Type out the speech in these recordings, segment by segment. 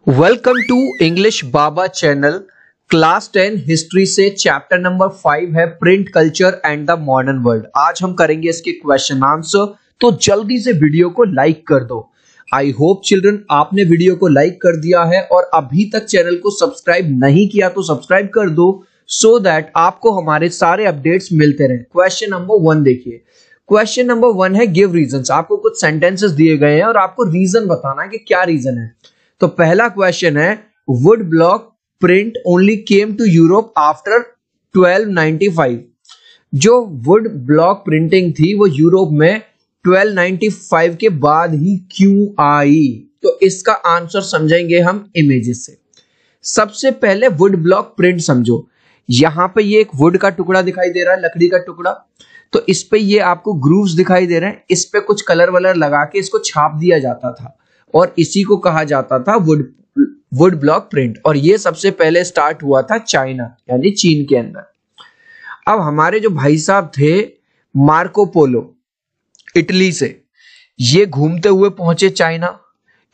Welcome to English Baba channel. Class 10 history से chapter number 5 है print culture and the modern world. आज हम करेंगे इसके क्वेश्चन आंसर, तो जल्दी से वीडियो को लाइक कर दो। आई होप चिल्ड्रन आपने वीडियो को लाइक कर दिया है और अभी तक चैनल को सब्सक्राइब नहीं किया तो सब्सक्राइब कर दो सो दैट आपको हमारे सारे अपडेट्स मिलते रहे। क्वेश्चन नंबर 1 देखिए। क्वेश्चन नंबर 1 है गिव रीजंस। आपको कुछ सेंटेंसेस दिए गए हैं और आपको रीजन बताना है कि क्या रीजन है। तो पहला क्वेश्चन है wood block print only came to Europe after 1295। जो वुड ब्लॉक प्रिंटिंग थी वो यूरोप में 1295 के बाद ही क्यों आई, तो इसका आंसर समझेंगे हम इमेजेस से। सबसे पहले वुड ब्लॉक प्रिंट समझो। यहां पे ये एक वुड का टुकड़ा दिखाई दे रहा है, लकड़ी का टुकड़ा, तो इस पे ये आपको ग्रूव्स दिखाई दे रहे हैं। इस पे कुछ कलर वलर लगा के इसको छाप दिया जाता था और इसी को कहा जाता था वुड ब्लॉक प्रिंट। और ये सबसे पहले स्टार्ट हुआ था चाइना यानी चीन के अंदर। अब हमारे जो भाई साहब थे मार्को पोलो, इटली से, ये घूमते हुए पहुंचे चाइना।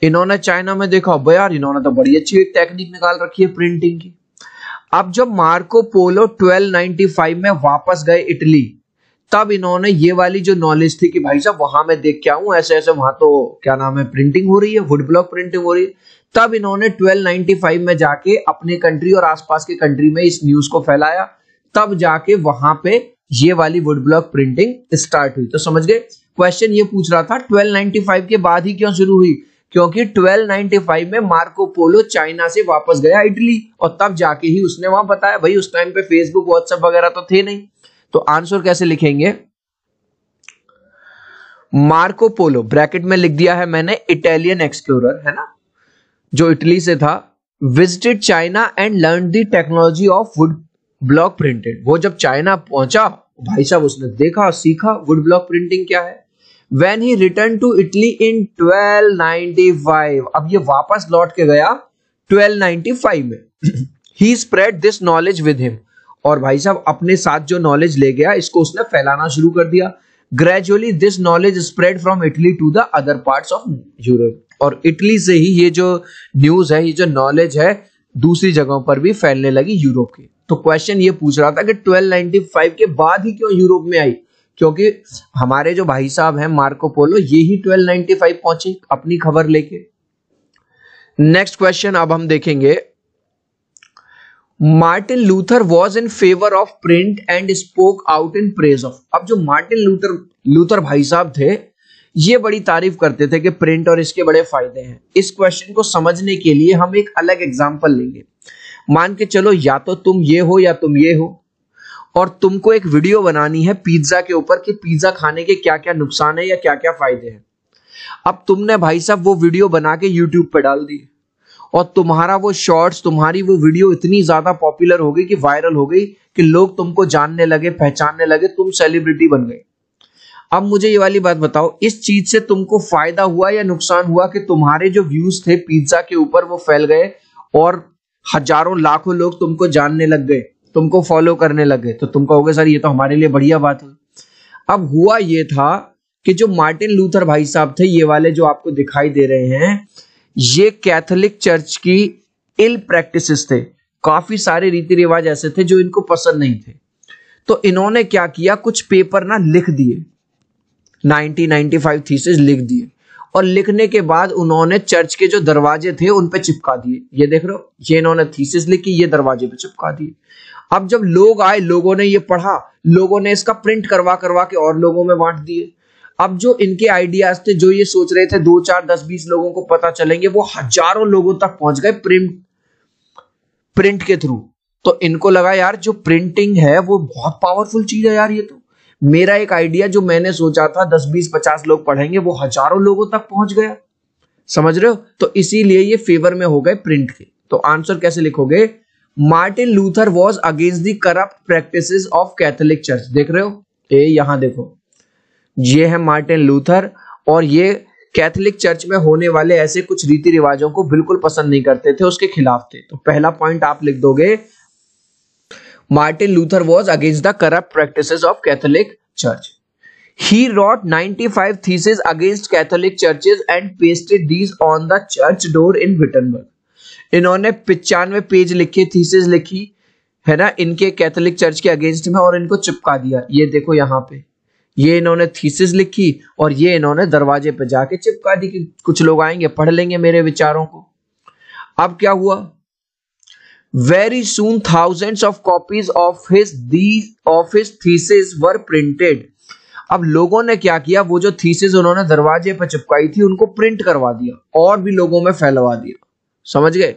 इन्होंने चाइना में देखा यार इन्होंने तो बड़ी अच्छी टेक्निक निकाल रखी है प्रिंटिंग की। अब जब मार्को पोलो 1295 में वापस गए इटली, तब इन्होंने ये वाली जो नॉलेज थी कि भाई साहब वहां मैं देख के आऊं ऐसे ऐसे वहां तो क्या नाम है प्रिंटिंग हो रही है, वुड ब्लॉक प्रिंटिंग हो रही है, तब इन्होंने 1295 में जाके अपने कंट्री और आसपास के कंट्री में इस न्यूज को फैलाया। तब जाके वहां पे ये वाली वुड ब्लॉक प्रिंटिंग स्टार्ट हुई। तो समझ गए। क्वेश्चन ये पूछ रहा था 1295 के बाद ही क्यों शुरू हुई, क्योंकि 1295 में मार्को पोलो चाइना से वापस गया इटली और तब जाके ही उसने वहां बताया। भाई उस टाइम पे फेसबुक व्हाट्सएप वगैरह तो थे नहीं। तो आंसर कैसे लिखेंगे, मार्को पोलो ब्रैकेट में लिख दिया है मैंने, इटालियन एक्सप्लोरर है ना, जो इटली से था, visited China and learn the technology of would block printed. वो जब चाइना पहुंचा भाई साहब उसने देखा सीखा वुड ब्लॉक प्रिंटिंग क्या है। When he return to Italy in 1295, अब ये वापस लौट के गया 1295 में। He spread this knowledge with him, और भाई साहब अपने साथ जो नॉलेज ले गया इसको उसने फैलाना शुरू कर दिया। Gradually this knowledge spread from Italy to the other parts of Europe, और इटली से ही ये जो न्यूज है, ये जो नॉलेज है, दूसरी जगहों पर भी फैलने लगी यूरोप की। तो क्वेश्चन ये पूछ रहा था कि 1295 के बाद ही क्यों यूरोप में आई, क्योंकि हमारे जो भाई साहब हैं मार्को पोलो ये ही 1295 पहुंचे अपनी खबर लेके। नेक्स्ट क्वेश्चन अब हम देखेंगे। Martin Luther was in favour of print and spoke out in praise of. अब जो मार्टिन लूथर भाई साहब थे ये बड़ी तारीफ करते थे कि प्रिंट और इसके बड़े फायदे हैं। इस क्वेश्चन को समझने के लिए हम एक अलग एग्जांपल लेंगे। मान के चलो या तो तुम ये हो या तुम ये हो, और तुमको एक वीडियो बनानी है पिज्जा के ऊपर कि पिज्जा खाने के क्या क्या नुकसान है या क्या क्या फायदे हैं। अब तुमने भाई साहब वो वीडियो बना के यूट्यूब पे डाल दी और तुम्हारा वो शॉर्ट्स, तुम्हारी वो वीडियो इतनी ज्यादा पॉपुलर हो गई कि वायरल हो गई कि लोग तुमको जानने लगे, पहचानने लगे, तुम सेलिब्रिटी बन गए। अब मुझे ये वाली बात बताओ, इस चीज से तुमको फायदा हुआ या नुकसान हुआ कि तुम्हारे जो व्यूज थे पिज्जा के ऊपर वो फैल गए और हजारों लाखों लोग तुमको जानने लग गए, तुमको फॉलो करने लग गए। तो तुम कहोगे सर ये तो हमारे लिए बढ़िया बात है। अब हुआ ये था कि जो मार्टिन लूथर भाई साहब थे, ये वाले जो आपको दिखाई दे रहे हैं, ये कैथोलिक चर्च की इल प्रैक्टिसेस थे। काफी सारे रीति रिवाज ऐसे थे जो इनको पसंद नहीं थे। तो इन्होंने क्या किया, कुछ पेपर ना लिख दिए, 95 थीसिस लिख दिए, और लिखने के बाद उन्होंने चर्च के जो दरवाजे थे उन पे चिपका दिए। ये देख रहे हो, ये इन्होंने थीसिस लिखी, ये दरवाजे पे चिपका दिए। अब जब लोग आए, लोगों ने ये पढ़ा, लोगों ने इसका प्रिंट करवा करवा के और लोगों में बांट दिए। अब जो इनके आइडियाज थे, जो ये सोच रहे थे 2 4 10 20 लोगों को पता चलेंगे, वो हजारों लोगों तक पहुंच गए प्रिंट के थ्रू। तो इनको लगा यार जो प्रिंटिंग है वो बहुत पावरफुल चीज है यार, ये तो मेरा एक आइडिया जो मैंने सोचा था 10 20 50 लोग पढ़ेंगे वो हजारों लोगों तक पहुंच गया। समझ रहे हो। तो इसीलिए ये फेवर में हो गए प्रिंट के। तो आंसर कैसे लिखोगे, Martin Luther was against the corrupt practices of Catholic church. देख रहे हो, यहां देखो, ये है मार्टिन लूथर, और ये कैथोलिक चर्च में होने वाले ऐसे कुछ रीति रिवाजों को बिल्कुल पसंद नहीं करते थे, उसके खिलाफ थे। तो पहला पॉइंट आप लिख दोगे, Martin Luther was against the corrupt practices of Catholic church. He wrote 95 theses against Catholic churches and pasted these on the church door in Wittenberg. इन्होंने 95 पेज लिखे, थीसिस लिखी है ना, इनके कैथोलिक चर्च के अगेंस्ट में, और इनको चिपका दिया। ये देखो यहाँ पे, ये इन्होंने थीसिस लिखी और ये इन्होंने दरवाजे पे जाके चिपका दी कि कुछ लोग आएंगे पढ़ लेंगे मेरे विचारों को। अब क्या हुआ, very soon thousands of copies of his thesis were printed. अब लोगों ने क्या किया, वो जो थीसिस उन्होंने दरवाजे पर चिपकाई थी उनको प्रिंट करवा दिया और भी लोगों में फैलवा दिया। समझ गए?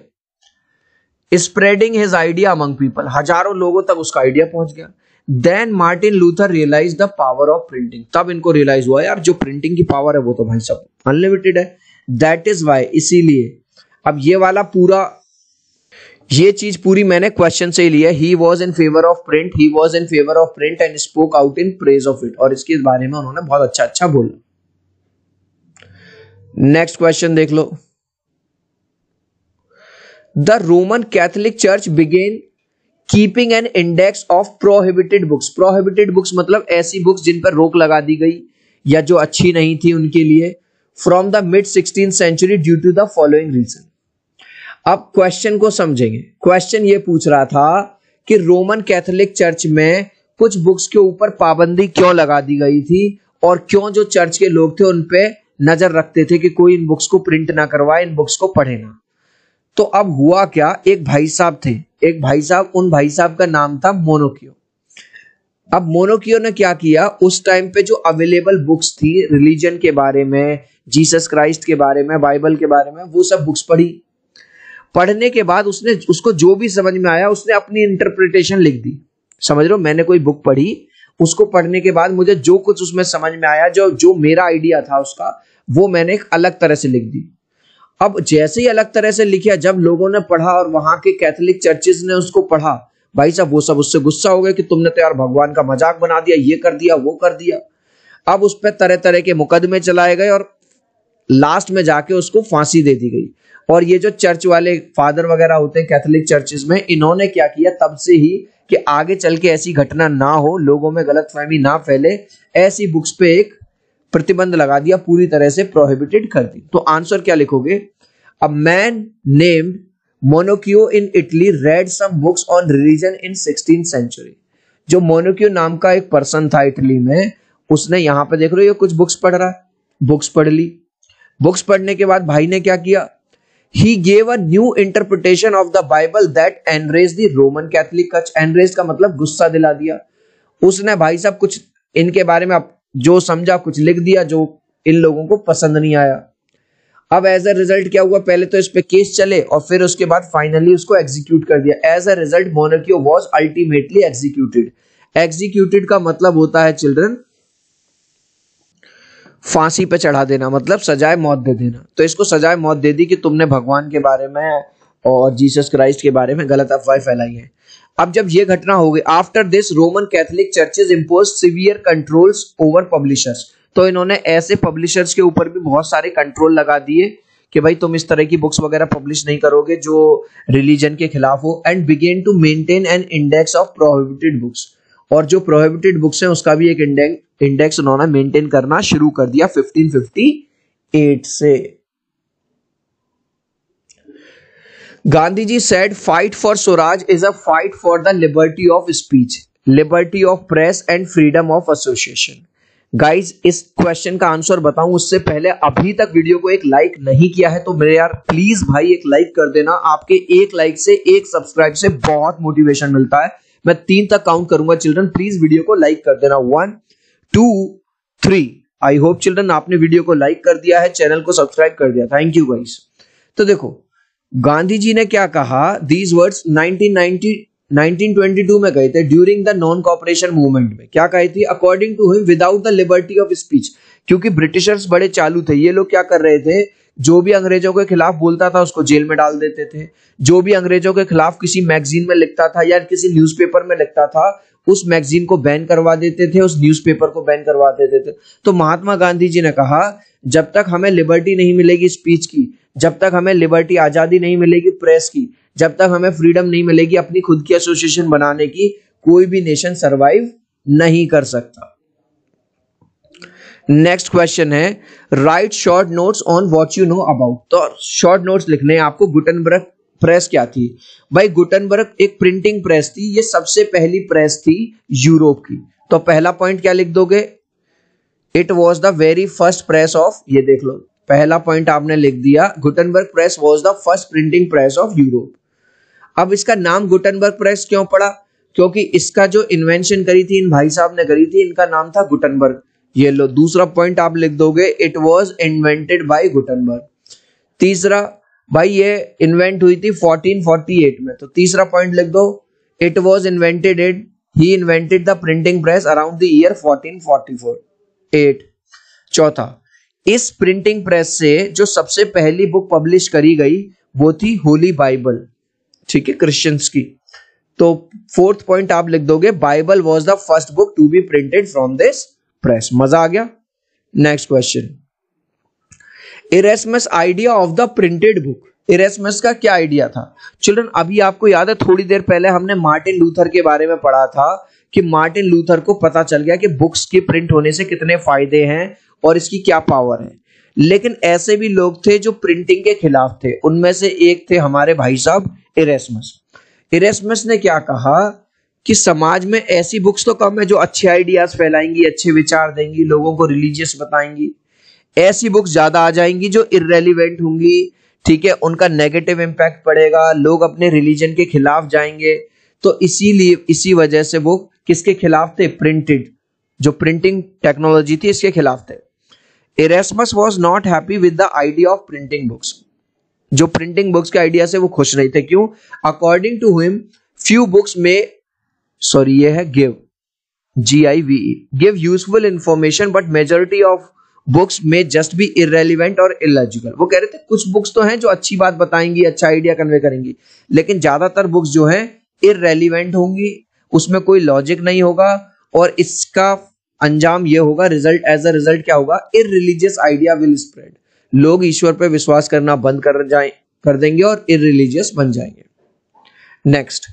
Spreading his idea among people, हजारों लोगों तक उसका आइडिया पहुंच गया। Then Martin Luther realise the power of printing, तब इनको रियलाइज हुआ यार जो प्रिंटिंग की पावर है वो तो भाई सब अनलिमिटेड है। दैट इज वाई, इसीलिए अब ये वाला पूरा, ये चीज पूरी मैंने क्वेश्चन से ही लिया। He was in favour of print, he was in favour of print and spoke out in praise of it, और इसके बारे में उन्होंने बहुत अच्छा अच्छा बोला। नेक्स्ट क्वेश्चन देख लो। The Roman Catholic church began keeping an index of prohibited books. Prohibited books मतलब ऐसी बुक्स जिन पर रोक लगा दी गई या जो अच्छी नहीं थी उनके लिए, from the mid 16th century due to the following reason. अब क्वेश्चन को समझेंगे। क्वेश्चन ये पूछ रहा था कि रोमन कैथोलिक चर्च में कुछ बुक्स के ऊपर पाबंदी क्यों लगा दी गई थी और क्यों जो चर्च के लोग थे उन पे नजर रखते थे कि कोई इन बुक्स को प्रिंट ना करवाए, इन बुक्स को पढ़े ना। तो अब हुआ क्या, एक भाई साहब थे, एक भाई साहब, उन भाई साहब का नाम था मोनोकियो। अब मोनोकियो ने क्या किया, उस टाइम पे जो अवेलेबल बुक्स थी रिलीजन के बारे में, जीसस क्राइस्ट के बारे में, बाइबल के बारे में, वो सब बुक्स पढ़ी। पढ़ने के बाद उसने, उसको जो भी समझ में आया उसने अपनी इंटरप्रिटेशन लिख दी। समझ लो, मैंने कोई बुक पढ़ी, उसको पढ़ने के बाद मुझे जो कुछ उसमें समझ में आया, जो मेरा आइडिया था उसका, वो मैंने एक अलग तरह से लिख दी। अब जैसे ही अलग तरह से लिखा, जब लोगों ने पढ़ा और वहां के कैथोलिक चर्चेज ने उसको पढ़ा, भाई साहब वो सब उससे गुस्सा हो गए कि तुमने तो यार भगवान का मजाक बना दिया, ये कर दिया वो कर दिया। अब उस पर तरह तरह के मुकदमे चलाए गए और लास्ट में जाके उसको फांसी दे दी गई। और ये जो चर्च वाले फादर वगैरह होते हैं कैथोलिक चर्चेज में, इन्होंने क्या किया तब से ही कि आगे चल के ऐसी घटना ना हो, लोगों में गलतफहमी ना फैले, ऐसी बुक्स पे एक प्रतिबंध लगा दिया, पूरी तरह से प्रोहिबिटेड कर दी। तो आंसर क्या लिखोगे, a man named Menocchio in Italy read some books on religion in 16th century. जो मोनोकियो नाम का एक पर्सन था इटली में, उसने यहां पे देख रहे हो कुछ बुक्स पढ़ रहा है, बुक्स पढ़ ली। बुक्स पढ़ने के बाद भाई ने क्या किया, he gave a new interpretation of the Bible that enraged the Roman Catholic Church। enraged का मतलब गुस्सा दिला दिया। उसने भाई साहब कुछ इनके बारे में जो समझा कुछ लिख दिया जो इन लोगों को पसंद नहीं आया। अब एज अ रिजल्ट क्या हुआ, पहले तो इस पे केस चले और फिर उसके बाद फाइनली उसको एग्जीक्यूट कर दिया। As a result Menocchio was ultimately executed. Executed का मतलब होता है चिल्ड्रन फांसी पे चढ़ा देना, मतलब सजाए मौत दे देना। तो इसको सजाए मौत दे दी कि तुमने भगवान के बारे में और जीसस क्राइस्ट के बारे में गलत अफवाह फैलाई है। अब जब ये घटना हो गई, after this Roman Catholic churches impose severe controls over publishers. तो इन्होंने ऐसे पब्लिशर्स के ऊपर भी बहुत सारे कंट्रोल लगा दिए कि भाई तुम इस तरह की बुक्स वगैरह पब्लिश नहीं करोगे जो रिलीजन के खिलाफ हो। And began to maintain an index of prohibited books. और जो प्रोहिबिटेड बुक्स हैं उसका भी एक इंडेक्स उन्होंने मेंटेन करना शुरू कर दिया 1558 से। Gandhi ji said fight for swaraj is a fight for the liberty of speech, liberty of press and freedom of association. Guys इस क्वेश्चन का आंसर बताऊं उससे पहले अभी तक वीडियो को एक लाइक नहीं किया है तो मेरे यार प्लीज भाई एक लाइक कर देना। आपके एक लाइक से, एक सब्सक्राइब से बहुत मोटिवेशन मिलता है। मैं 3 तक काउंट करूंगा चिल्ड्रन, प्लीज वीडियो को लाइक कर देना। 1 2 3। आई होप चिल्ड्रन आपने वीडियो को लाइक कर दिया है, चैनल को सब्सक्राइब कर दिया। Thank you guys. तो देखो गांधी जी ने क्या कहा, दीज वर्ड्स 1922 में कहे थे during the non cooperation movement में। क्या कही थी, according to him without the liberty of speech. क्योंकि ब्रिटिशर्स बड़े चालू थे, ये लोग क्या कर रहे थे, जो भी अंग्रेजों के खिलाफ बोलता था उसको जेल में डाल देते थे। जो भी अंग्रेजों के खिलाफ किसी मैगजीन में लिखता था या किसी न्यूज़पेपर में लिखता था उस मैगजीन को बैन करवा देते थे, उस न्यूज़पेपर को बैन करवा देते थे। तो महात्मा गांधी जी ने कहा जब तक हमें लिबर्टी नहीं मिलेगी स्पीच की, जब तक हमें लिबर्टी आजादी नहीं मिलेगी प्रेस की, जब तक हमें फ्रीडम नहीं मिलेगी अपनी खुद की एसोसिएशन बनाने की, कोई भी नेशन सरवाइव नहीं कर सकता। नेक्स्ट क्वेश्चन है right short notes on what you know about. तो शॉर्ट नोट्स लिखने हैं आपको गुटेनबर्ग प्रेस क्या थी भाई? गुटेनबर्ग एक प्रिंटिंग प्रेस थी, ये सबसे पहली प्रेस थी यूरोप की। तो पहला पॉइंट क्या लिख दोगे? It was the very first press of, ये देख लो पहला पॉइंट आपने लिख दिया, Gutenberg press was the first printing press of Europe. अब इसका नाम गुटेनबर्ग प्रेस क्यों पड़ा? क्योंकि इसका जो इन्वेंशन करी थी इन भाई साहब ने करी थी, इनका नाम था गुटेनबर्ग। ये लो दूसरा पॉइंट आप लिख दोगे, it was invented by Gutenberg. तीसरा भाई ये इन्वेंट हुई थी 1448 में, तो तीसरा पॉइंट लिख दो, it was invented he invented the printing press around the year 1444। चौथा, इस प्रिंटिंग प्रेस से जो सबसे पहली बुक पब्लिश करी गई वो थी होली बाइबल, ठीक है, क्रिश्चियंस की। तो फोर्थ पॉइंट आप लिख दोगे, Bible was the first book to be printed from this press. मजा आ गया? Next question, Erasmus idea of the printed book. Erasmus का क्या आइडिया था? चिल्ड्रन अभी आपको याद है थोड़ी देर पहले हमने मार्टिन लूथर के बारे में पढ़ा था कि मार्टिन लूथर को पता चल गया कि बुक्स के प्रिंट होने से कितने फायदे हैं और इसकी क्या पावर है। लेकिन ऐसे भी लोग थे जो प्रिंटिंग के खिलाफ थे, उनमें से एक थे हमारे भाई साहब इरेस्मस। इरेस्मस ने क्या कहा कि समाज में ऐसी बुक्स तो कम है जो अच्छे आइडियाज फैलाएंगी, अच्छे विचार देंगी, लोगों को रिलीजियस बताएंगी। ऐसी बुक्स ज्यादा आ जाएंगी जो इररेलीवेंट होंगी, ठीक है, उनका नेगेटिव इंपैक्ट पड़ेगा, लोग अपने रिलीजन के खिलाफ जाएंगे। तो इसीलिए इसी वजह से वो किसके खिलाफ थे? प्रिंटेड, जो प्रिंटिंग टेक्नोलॉजी थी इसके खिलाफ थे। Erasmus was not happy with the idea of printing books. जो प्रिंटिंग बुक्स के आइडिया से वो खुश नहीं थे। क्यों? According to him few books में, सॉरी ये है give, GIVE, give useful information but majority of books में जस्ट बी इररेलीवेंट और इलॉजिकल। वो कह रहे थे कुछ बुक्स तो हैं जो अच्छी बात बताएंगी, अच्छा आइडिया कन्वे करेंगी, लेकिन ज्यादातर बुक्स जो हैं इररेलीवेंट होंगी, उसमें कोई लॉजिक नहीं होगा और इसका अंजाम ये होगा, रिजल्ट एज अ रिजल्ट क्या होगा? इररिलीजियस आइडिया विल स्प्रेड। लोग ईश्वर पे विश्वास करना बंद कर देंगे और इररिलीजियस बन जाएंगे। Next,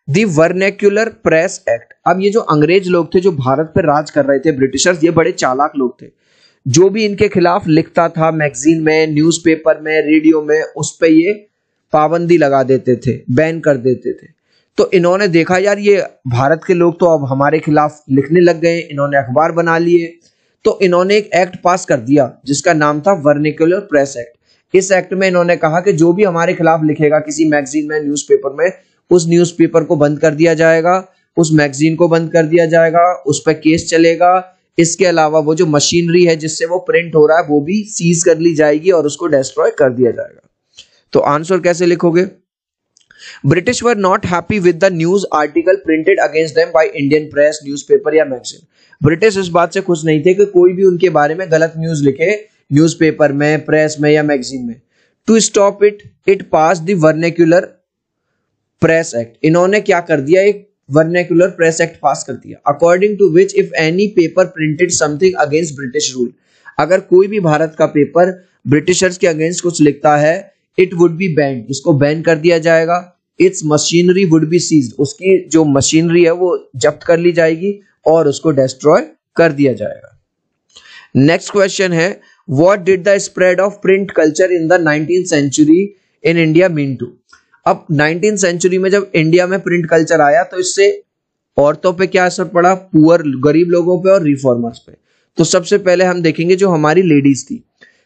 the vernacular press act. अब ये जो अंग्रेज लोग थे जो भारत पर राज कर रहे थे, ब्रिटिशर्स, ये बड़े चालाक लोग थे। जो भी इनके खिलाफ लिखता था मैगजीन में, न्यूज़पेपर में, रेडियो में, उस पे ये पाबंदी लगा देते थे, बैन कर देते थे। तो इन्होंने देखा यार ये भारत के लोग तो अब हमारे खिलाफ लिखने लग गए, इन्होंने अखबार बना लिए, तो इन्होंने एक एक्ट पास कर दिया जिसका नाम था वर्निकुलर प्रेस एक्ट। इस एक्ट में इन्होंने कहा कि जो भी हमारे खिलाफ लिखेगा किसी मैगजीन में, न्यूज़पेपर में, उस न्यूज़पेपर को बंद कर दिया जाएगा, उस मैगजीन को बंद कर दिया जाएगा, उस पर केस चलेगा। इसके अलावा वो जो मशीनरी है जिससे वो प्रिंट हो रहा है वो भी सीज कर ली जाएगी और उसको डिस्ट्रॉय कर दिया जाएगा। तो आंसर कैसे लिखोगे? British were not happy with the news article printed against them by Indian press, newspaper या मैगजीन। ब्रिटिश इस बात से खुश नहीं थे कि कोई भी उनके बारे में गलत न्यूज लिखे न्यूज़पेपर में, प्रेस में या मैगजीन में। To stop it pass the vernacular press act. इन्होंने क्या कर दिया? एक वर्नैक्युलर प्रेस एक्ट पास कर दिया, according to which if any paper printed something against British rule. अगर कोई भी भारत का पेपर ब्रिटिशर्स के अगेंस्ट कुछ लिखता है, इट वुड बी बैंड, इसको बैन कर दिया जाएगा। Its machinery would be seized, उसकी जो मशीनरी है वो जब्त कर ली जाएगी और उसको डिस्ट्रॉय कर दिया जाएगा। नेक्स्ट क्वेश्चन है, what did the spread of print culture in the 19th century in India mean to. अब 19th सेंचुरी में जब इंडिया में प्रिंट कल्चर आया तो इससे औरतों पे क्या असर पड़ा? पुअर, गरीब लोगों पे और रिफॉर्मर्स पे। तो सबसे पहले हम देखेंगे जो हमारी लेडीज थी।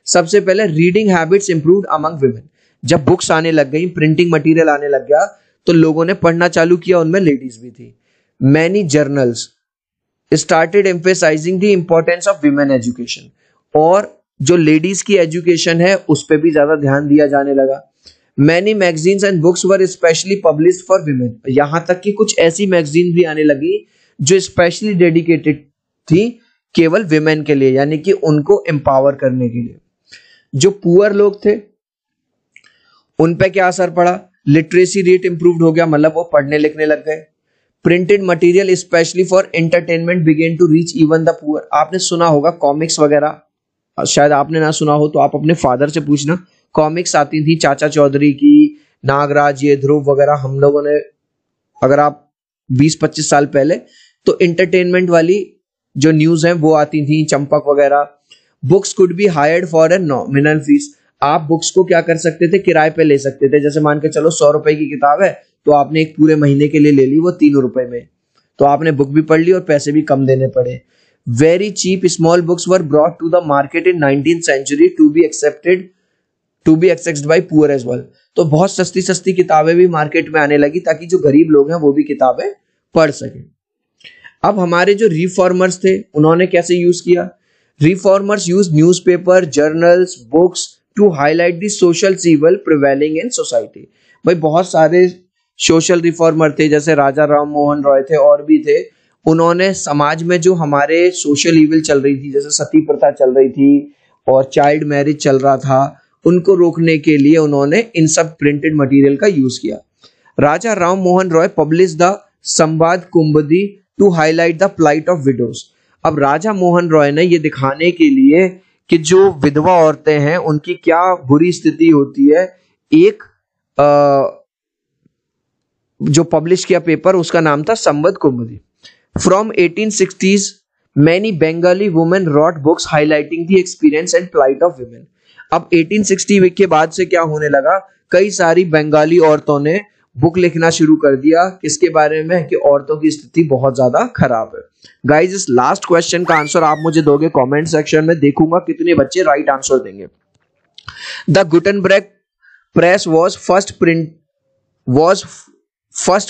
सबसे पहले reading habits improved among women. जब बुक्स आने लग गई, प्रिंटिंग मटेरियल आने लग गया, तो लोगों ने पढ़ना चालू किया, उनमें लेडीज भी थी। Many journals started emphasizing the importance of women education, और जो लेडीज की एजुकेशन है उस पर भी ज्यादा ध्यान दिया जाने लगा। Many magazines and books were specially published for women. यहां तक कि कुछ ऐसी मैगजीन भी आने लगी जो स्पेशली डेडिकेटेड थी केवल विमेन के लिए, यानी कि उनको एम्पावर करने के लिए। जो पुअर लोग थे उन पे क्या असर पड़ा? लिटरेसी रेट इंप्रूव्ड हो गया, मतलब वो पढ़ने लिखने लग गए। Printed material specially for entertainment began to reach even the poor. आपने सुना होगा कॉमिक्स वगैरह, शायद आपने ना सुना हो तो आप अपने फादर से पूछना। कॉमिक्स आती थी चाचा चौधरी की, नागराज, ये ध्रुव वगैरह। हम लोगों ने, अगर आप 20-25 साल पहले, तो एंटरटेनमेंट वाली जो न्यूज है वो आती थी, चंपक वगैरह। Books could be hired for a nominal fees. आप बुक्स को क्या कर सकते थे, किराए पे ले सकते थे। जैसे मान के चलो 100 रुपए की किताब है तो आपने एक पूरे महीने के लिए ले ली, वो 3 रुपए में, तो आपने बुक भी पढ़ ली और पैसे भी कम देने पड़े। Very cheap small books were brought to the market in 19th century to be accessed by poor as well. तो बहुत सस्ती सस्ती किताबें भी मार्केट में आने लगी ताकि जो गरीब लोग हैं वो भी किताबें पढ़ सके। अब हमारे जो रिफॉर्मर्स थे उन्होंने कैसे यूज किया? Reformers use newspaper, journals, books to highlight the social evil prevailing in society. भाई बहुत सारे सोशल रिफॉर्मर थे, जैसे राजा राम मोहन रॉय थे और भी थे। उन्होंने समाज में जो हमारे सोशल ईविल चल रही थी, जैसे सती प्रथा चल रही थी और चाइल्ड मैरिज चल रहा था, उनको रोकने के लिए उन्होंने इन सब प्रिंटेड मटेरियल का यूज किया। Raja Ram Mohan Roy publish the Sambad Kaumudi to highlight the plight of widows. अब राजा मोहन रॉय ने ये दिखाने के लिए कि जो विधवा औरतें हैं उनकी क्या बुरी स्थिति होती है, एक जो पब्लिश किया पेपर, उसका नाम था Sambad Kaumudi. From 1860s many Bengali women wrote books highlighting the experience and plight of women। अब 1860 के बाद से क्या होने लगा, कई सारी बंगाली औरतों ने बुक लिखना शुरू कर दिया, किसके बारे में, कि औरतों की स्थिति बहुत ज्यादा खराब है। गाइज इस लास्ट क्वेश्चन का आंसर आप मुझे दोगे कमेंट सेक्शन में, देखूंगा कितने बच्चे राइट आंसर देंगे। The Gutenberg press was first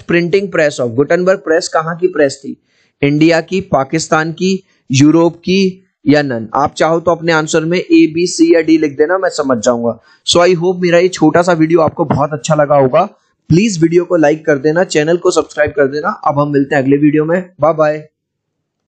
printing press of. Gutenberg press कहाँ की प्रेस थी? इंडिया की, पाकिस्तान की, यूरोप की या नन? आप चाहो तो अपने आंसर में ए, बी, सी या डी लिख देना, मैं समझ जाऊंगा। सो आई होप मेरा ये छोटा सा वीडियो आपको बहुत अच्छा लगा होगा। प्लीज वीडियो को लाइक कर देना, चैनल को सब्सक्राइब कर देना। अब हम मिलते हैं अगले वीडियो में। Bye bye.